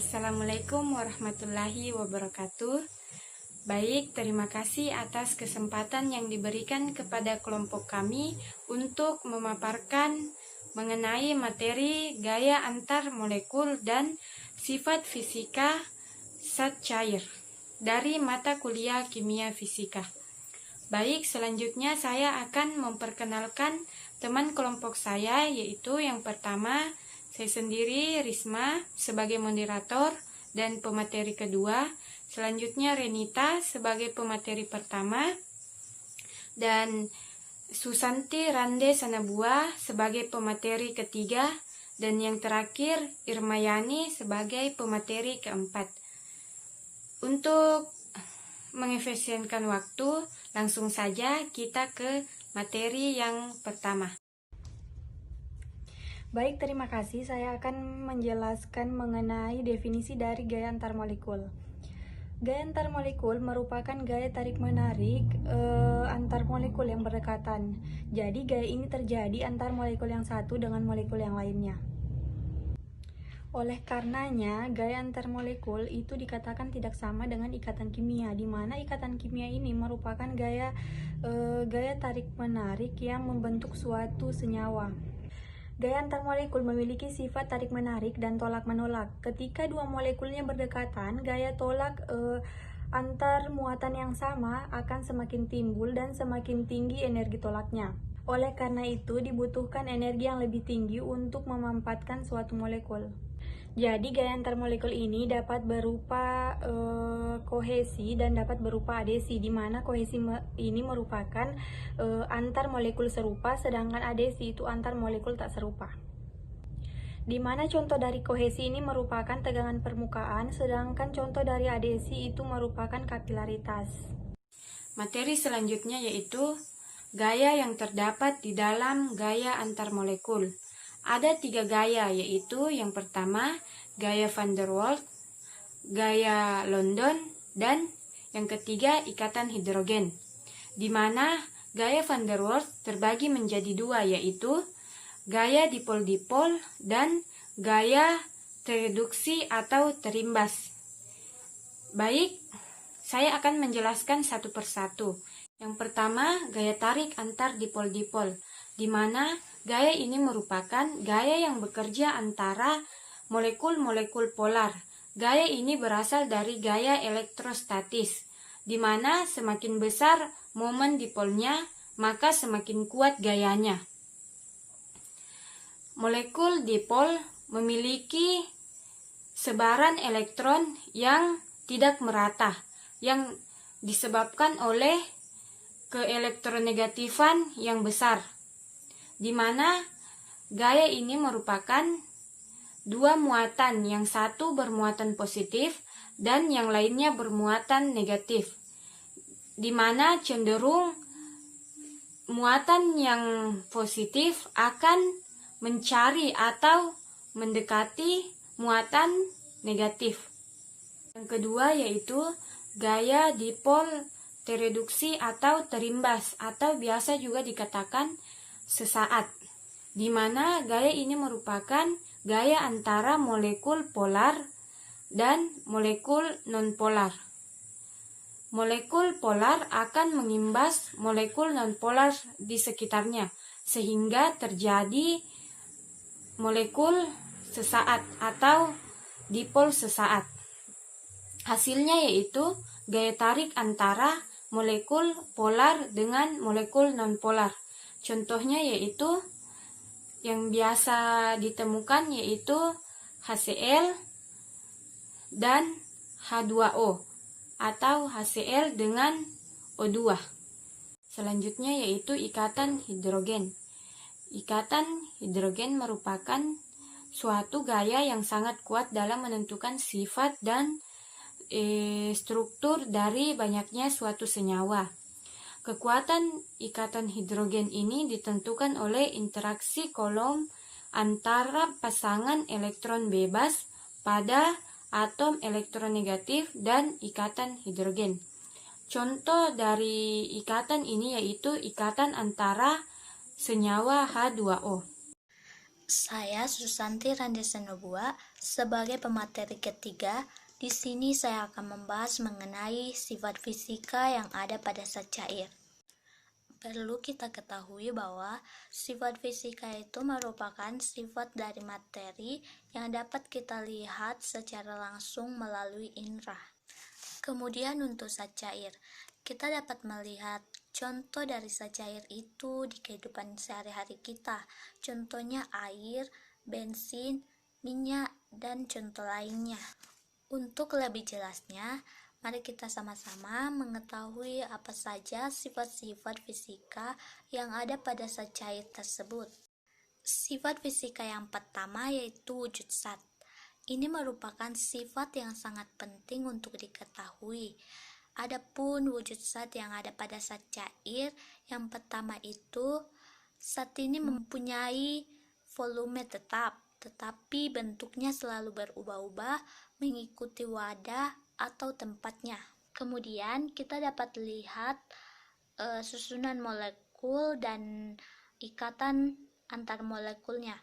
Assalamualaikum warahmatullahi wabarakatuh. Baik, terima kasih atas kesempatan yang diberikan kepada kelompok kami untuk memaparkan mengenai materi gaya antar molekul dan sifat fisika zat cair dari mata kuliah kimia fisika. Baik, selanjutnya saya akan memperkenalkan teman kelompok saya, yaitu yang pertama saya sendiri, Risma, sebagai moderator dan pemateri kedua. Selanjutnya Renita sebagai pemateri pertama. Dan Susanti Rande Sanabua sebagai pemateri ketiga. Dan yang terakhir Irmayani sebagai pemateri keempat. Untuk mengefisienkan waktu, langsung saja kita ke materi yang pertama. Baik, terima kasih. Saya akan menjelaskan mengenai definisi dari gaya antar molekul. Gaya antar molekul merupakan gaya tarik-menarik antar molekul yang berdekatan. Jadi, gaya ini terjadi antar molekul yang satu dengan molekul yang lainnya. Oleh karenanya, gaya antar molekul itu dikatakan tidak sama dengan ikatan kimia, di mana ikatan kimia ini merupakan gaya tarik-menarik yang membentuk suatu senyawa. Gaya antar molekul memiliki sifat tarik-menarik dan tolak-menolak. Ketika dua molekulnya berdekatan, gaya tolak antar muatan yang sama akan semakin timbul dan semakin tinggi energi tolaknya. Oleh karena itu, dibutuhkan energi yang lebih tinggi untuk memampatkan suatu molekul. Jadi, gaya antar molekul ini dapat berupa kohesi dan dapat berupa adesi, di mana kohesi ini merupakan antar molekul serupa, sedangkan adesi itu antar molekul tak serupa. Di mana contoh dari kohesi ini merupakan tegangan permukaan, sedangkan contoh dari adesi itu merupakan kapilaritas. Materi selanjutnya yaitu gaya yang terdapat di dalam gaya antar molekul. Ada 3 gaya, yaitu yang pertama gaya van der Waals, gaya London, dan yang ketiga ikatan hidrogen. Di mana gaya van der Waals terbagi menjadi 2, yaitu gaya dipol-dipol dan gaya tereduksi atau terimbas. Baik, saya akan menjelaskan satu persatu. Yang pertama, gaya tarik antar dipol-dipol, di mana gaya ini merupakan gaya yang bekerja antara molekul-molekul polar. Gaya ini berasal dari gaya elektrostatis, di mana semakin besar momen dipolnya, maka semakin kuat gayanya. Molekul dipol memiliki sebaran elektron yang tidak merata, yang disebabkan oleh keelektronegatifan yang besar, di mana gaya ini merupakan 2 muatan, yang satu bermuatan positif dan yang lainnya bermuatan negatif, di mana cenderung muatan yang positif akan mencari atau mendekati muatan negatif. Yang kedua yaitu gaya dipol tereduksi atau terimbas, atau biasa juga dikatakan sesaat, di mana gaya ini merupakan gaya antara molekul polar dan molekul nonpolar. Molekul polar akan mengimbas molekul nonpolar di sekitarnya, sehingga terjadi molekul sesaat atau dipol sesaat. Hasilnya yaitu gaya tarik antara molekul polar dengan molekul nonpolar. Contohnya yaitu yang biasa ditemukan yaitu HCl dan H2O atau HCl dengan O2. Selanjutnya yaitu ikatan hidrogen. Ikatan hidrogen merupakan suatu gaya yang sangat kuat dalam menentukan sifat dan struktur dari banyaknya suatu senyawa. Kekuatan ikatan hidrogen ini ditentukan oleh interaksi kolom antara pasangan elektron bebas pada atom elektronegatif dan ikatan hidrogen. Contoh dari ikatan ini yaitu ikatan antara senyawa H2O. Saya Susanti Randesenobua sebagai pemateri ketiga. Di sini saya akan membahas mengenai sifat fisika yang ada pada zat cair. Perlu kita ketahui bahwa sifat fisika itu merupakan sifat dari materi yang dapat kita lihat secara langsung melalui indera. Kemudian untuk zat cair, kita dapat melihat contoh dari zat cair itu di kehidupan sehari-hari kita. Contohnya air, bensin, minyak, dan contoh lainnya. Untuk lebih jelasnya, mari kita sama-sama mengetahui apa saja sifat-sifat fisika yang ada pada zat cair tersebut. Sifat fisika yang pertama yaitu wujud zat. Ini merupakan sifat yang sangat penting untuk diketahui. Adapun wujud zat yang ada pada zat cair, yang pertama itu, zat ini mempunyai volume tetap, tetapi bentuknya selalu berubah-ubah mengikuti wadah atau tempatnya. Kemudian kita dapat lihat susunan molekul dan ikatan antar molekulnya.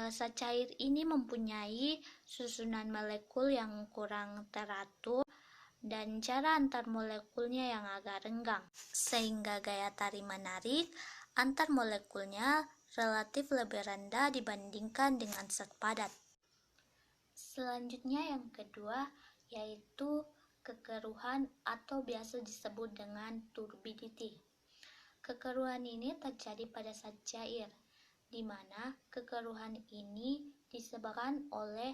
Zat cair ini mempunyai susunan molekul yang kurang teratur dan cara antar molekulnya yang agak renggang, sehingga gaya tarik-menarik antar molekulnya relatif lebih rendah dibandingkan dengan zat padat. Selanjutnya yang kedua yaitu kekeruhan atau biasa disebut dengan turbidity. Kekeruhan ini terjadi pada zat cair, di mana kekeruhan ini disebabkan oleh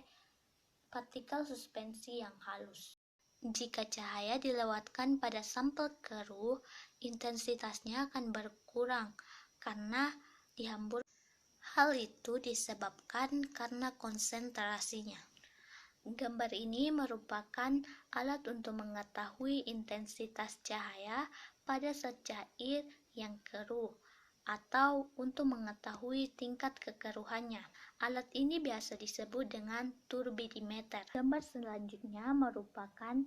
partikel suspensi yang halus. Jika cahaya dilewatkan pada sampel keruh, intensitasnya akan berkurang karena dihambur. Hal itu disebabkan karena konsentrasinya. Gambar ini merupakan alat untuk mengetahui intensitas cahaya pada zat cair yang keruh, atau untuk mengetahui tingkat kekeruhannya. Alat ini biasa disebut dengan turbidimeter. Gambar selanjutnya merupakan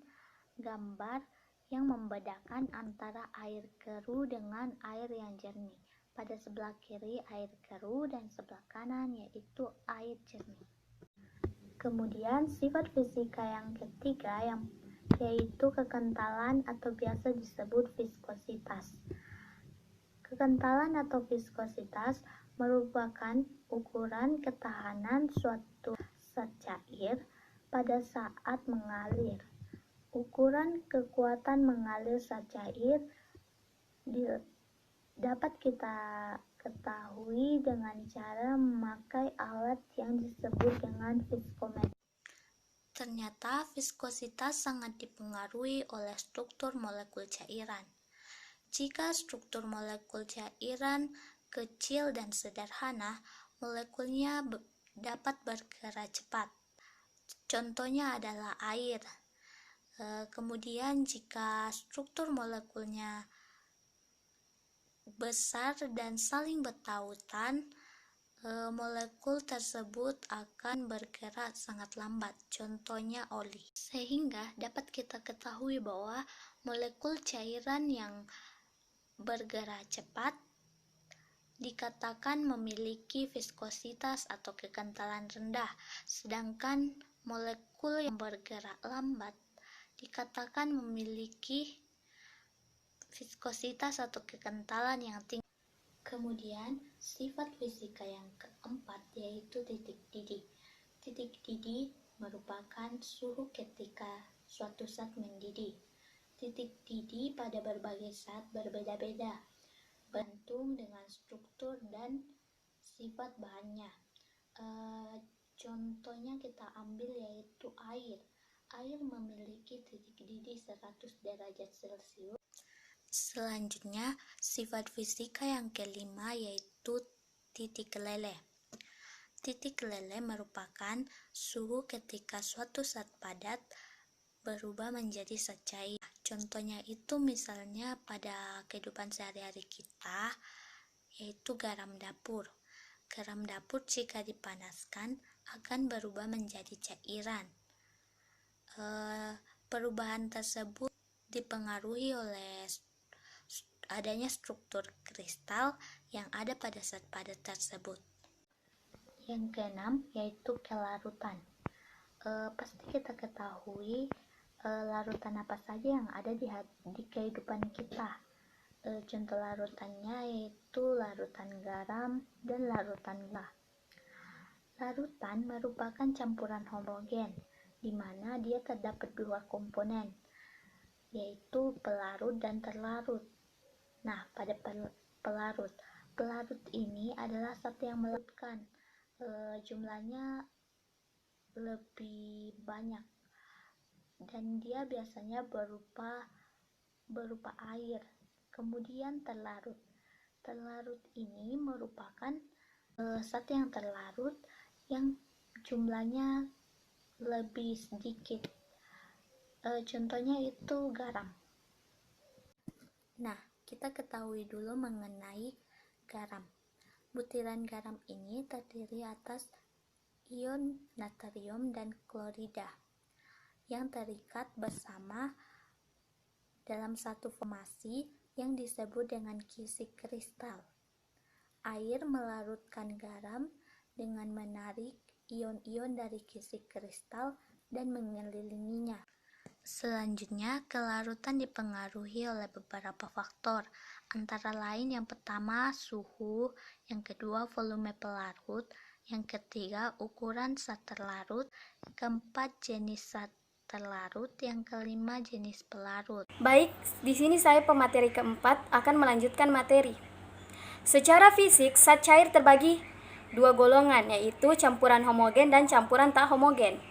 gambar yang membedakan antara air keruh dengan air yang jernih. Pada sebelah kiri air keruh dan sebelah kanan yaitu air jernih. Kemudian sifat fisika yang ketiga yaitu kekentalan atau biasa disebut viskositas. Kekentalan atau viskositas merupakan ukuran ketahanan suatu zat cair pada saat mengalir. Ukuran kekuatan mengalir zat cair dapat kita ketahui dengan cara memakai alat yang disebut dengan viskometer. Ternyata viskositas sangat dipengaruhi oleh struktur molekul cairan. Jika struktur molekul cairan kecil dan sederhana, molekulnya dapat bergerak cepat. Contohnya adalah air. Kemudian jika struktur molekulnya besar dan saling bertautan, molekul tersebut akan bergerak sangat lambat, contohnya oli. Sehingga dapat kita ketahui bahwa molekul cairan yang bergerak cepat dikatakan memiliki viskositas atau kekentalan rendah, sedangkan molekul yang bergerak lambat dikatakan memiliki viskositas atau kekentalan yang tinggi. Kemudian sifat fisika yang keempat yaitu titik didih. Titik didih merupakan suhu ketika suatu zat mendidih. Titik didih pada berbagai zat berbeda-beda, bergantung dengan struktur dan sifat bahannya. Contohnya kita ambil yaitu air. Air memiliki titik didih 100 derajat Celcius. Selanjutnya, sifat fisika yang kelima yaitu titik leleh. Titik leleh merupakan suhu ketika suatu zat padat berubah menjadi zat cair. Contohnya itu misalnya pada kehidupan sehari-hari kita, yaitu garam dapur. Garam dapur jika dipanaskan akan berubah menjadi cairan. Perubahan tersebut dipengaruhi oleh adanya struktur kristal yang ada pada zat padat tersebut. Yang keenam yaitu kelarutan. Pasti kita ketahui larutan apa saja yang ada di kehidupan kita. Contoh larutannya yaitu larutan garam dan larutan gula. Larutan merupakan campuran homogen, di mana dia terdapat dua komponen, yaitu pelarut dan terlarut. Nah, pada pelarut ini adalah zat yang melarutkan, jumlahnya lebih banyak, dan dia biasanya berupa air. Kemudian terlarut ini merupakan zat yang terlarut yang jumlahnya lebih sedikit. Contohnya itu garam. Nah, kita ketahui dulu mengenai garam. Butiran garam ini terdiri atas ion natrium dan klorida yang terikat bersama dalam satu formasi yang disebut dengan kisik kristal. Air melarutkan garam dengan menarik ion-ion dari kisik kristal dan mengelilinginya. Selanjutnya, kelarutan dipengaruhi oleh beberapa faktor, antara lain yang pertama suhu, yang kedua volume pelarut, yang ketiga ukuran zat terlarut, keempat jenis zat terlarut, yang kelima jenis pelarut. Baik, di sini saya pemateri keempat akan melanjutkan materi. Secara fisik, zat cair terbagi dua golongan, yaitu campuran homogen dan campuran tak homogen.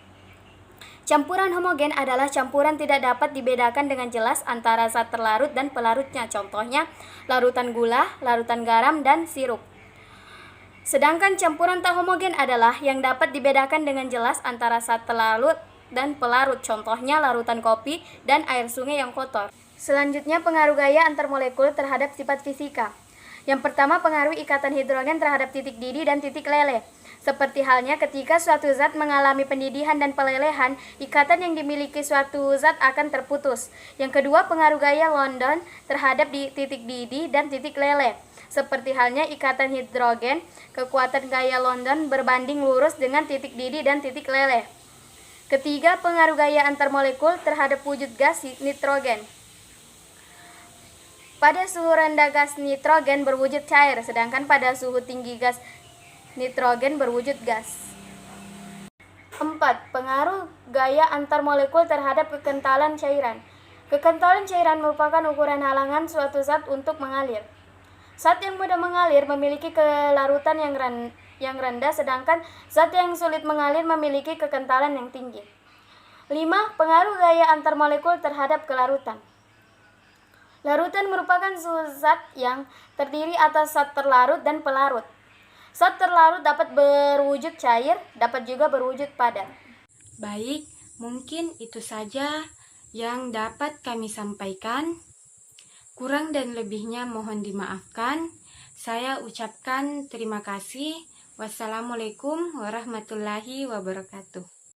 Campuran homogen adalah campuran tidak dapat dibedakan dengan jelas antara zat terlarut dan pelarutnya. Contohnya, larutan gula, larutan garam, dan sirup. Sedangkan campuran tak homogen adalah yang dapat dibedakan dengan jelas antara zat terlarut dan pelarut. Contohnya, larutan kopi dan air sungai yang kotor. Selanjutnya, pengaruh gaya antar molekul terhadap sifat fisika. Yang pertama, pengaruh ikatan hidrogen terhadap titik didih dan titik leleh. Seperti halnya ketika suatu zat mengalami pendidihan dan pelelehan, ikatan yang dimiliki suatu zat akan terputus. Yang kedua, pengaruh gaya London terhadap titik didih dan titik leleh. Seperti halnya ikatan hidrogen, kekuatan gaya London berbanding lurus dengan titik didih dan titik leleh. Ketiga, pengaruh gaya antar molekul terhadap wujud gas nitrogen. Pada suhu rendah gas nitrogen berwujud cair, sedangkan pada suhu tinggi gas nitrogen berwujud gas. 4. Pengaruh gaya antar molekul terhadap kekentalan cairan. Kekentalan cairan merupakan ukuran halangan suatu zat untuk mengalir. Zat yang mudah mengalir memiliki kelarutan yang rendah, sedangkan zat yang sulit mengalir memiliki kekentalan yang tinggi. 5. Pengaruh gaya antar molekul terhadap kelarutan. Larutan merupakan suatu zat yang terdiri atas zat terlarut dan pelarut. Zat terlarut dapat berwujud cair, dapat juga berwujud padat. Baik, mungkin itu saja yang dapat kami sampaikan. Kurang dan lebihnya mohon dimaafkan. Saya ucapkan terima kasih. Wassalamualaikum warahmatullahi wabarakatuh.